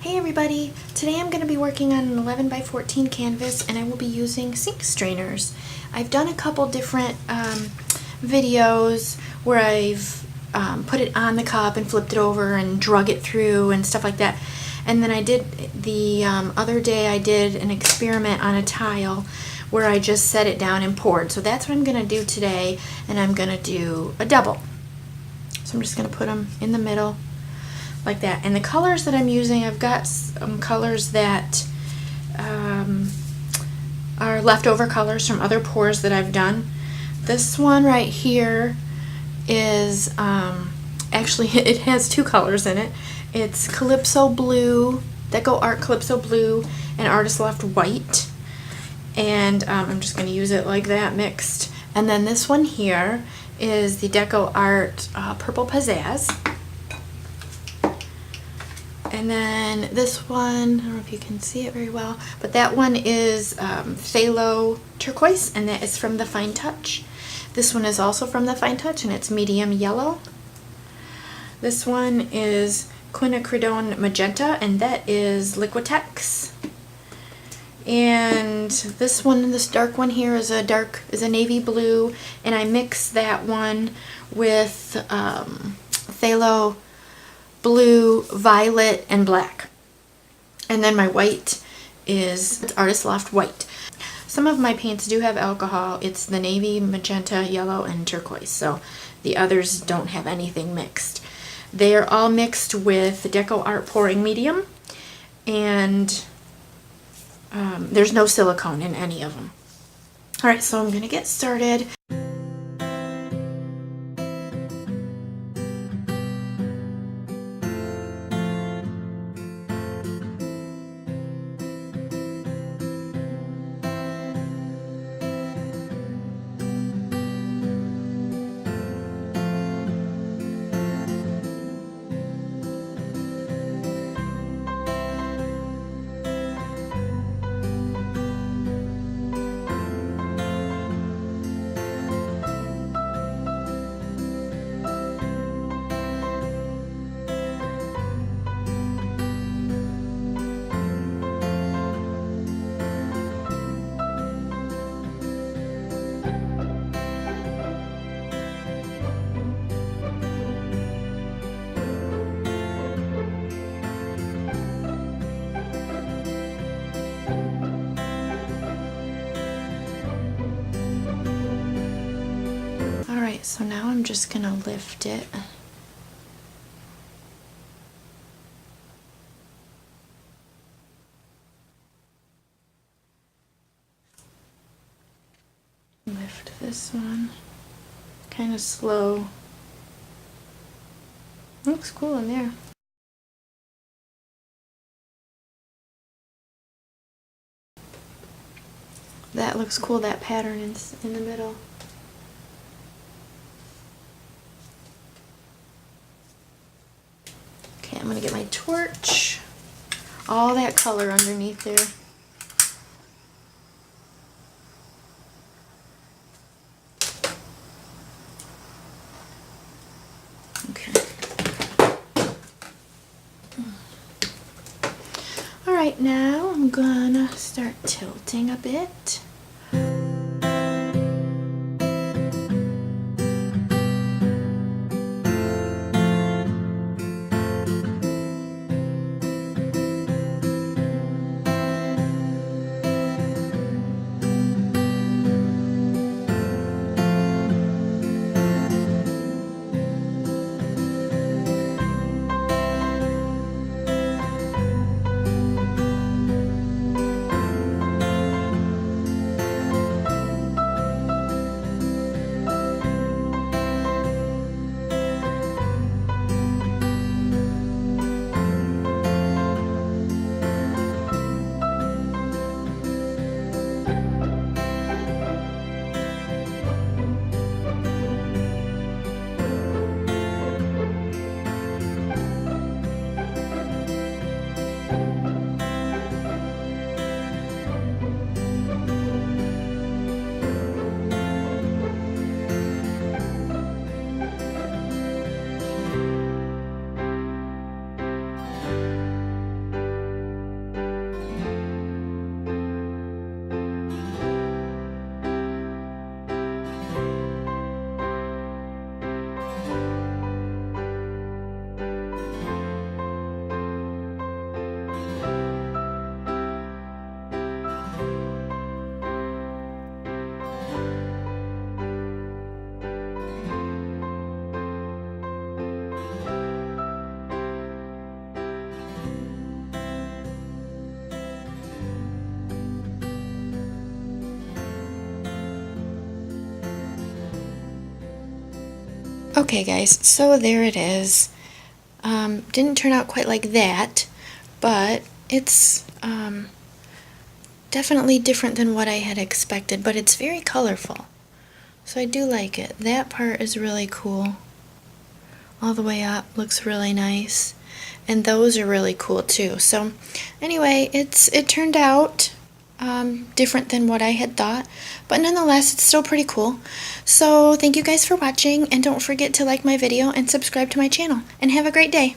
Hey everybody! Today I'm going to be working on an 11 by 14 canvas and I will be using sink strainers. I've done a couple different videos where I've put it on the cup and flipped it over and drug it through and stuff like that. And then I did the other day I did an experiment on a tile where I just set it down and poured. So that's what I'm going to do today, and I'm going to do a double. So I'm just going to put them in the middle like that. And the colors that I'm using, I've got some colors that are leftover colors from other pours that I've done. This one right here is actually it has two colors in it. It's Calypso Blue, DecoArt Calypso Blue, and Artist Loft White. And I'm just going to use it like that mixed. And then this one here is the DecoArt Purple Pizzazz. And then this one, I don't know if you can see it very well, but that one is phthalo turquoise, and that is from the Fine Touch. This one is also from the Fine Touch, and it's medium yellow. This one is quinacridone magenta, and that is Liquitex. And this one, this dark one here, is a navy blue, and I mix that one with phthalo blue, violet, and black. And then my white is Artist Loft White. Some of my paints do have alcohol. It's the navy, magenta, yellow, and turquoise. So the others don't have anything mixed. They are all mixed with DecoArt pouring medium, and there's no silicone in any of them. Alright, so I'm going to get started. Alright, so now I'm just going to lift it. Lift this one. Kind of slow. Looks cool in there. That looks cool, that pattern in the middle. Okay, I'm going to get my torch. All that color underneath there. Okay. Alright, now I'm gonna start tilting a bit. Okay guys, so there it is. Didn't turn out quite like that, but it's definitely different than what I had expected, but it's very colorful. So I do like it. That part is really cool. All the way up, looks really nice. And those are really cool too. So anyway, it turned out different than what I had thought, but nonetheless it's still pretty cool. So thank you guys for watching, and don't forget to like my video and subscribe to my channel, and have a great day.